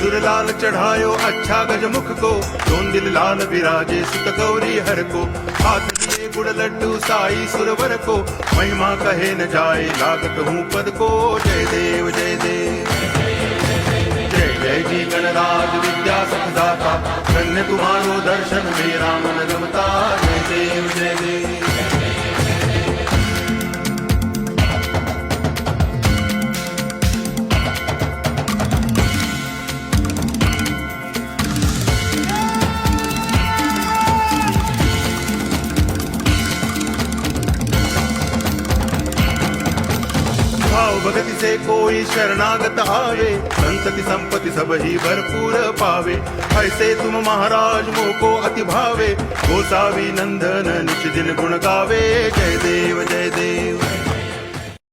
सुरलाल चढ़ायो अच्छा गजमुख को, दोन दिल लाल विराजे सुत गौरी हर को, हाथ लिए गुड़ लड्डू साई सुरवर को, महिमा कहे न जाए लागत हूँ पद को। जय देव जय देव जय जय जी गणराज विद्या सखदाता, धन्य तुम्हारो दर्शन मेरा मन रमता। जय देव जय देव भाव भगति से कोई शरणागत आवे, संतति संपत्ति सब ही भरपूर पावे। ऐसे तुम महाराज मोको अति भावे, गोसावी नंदन निच दिन गुण गावे। जय देव जय देव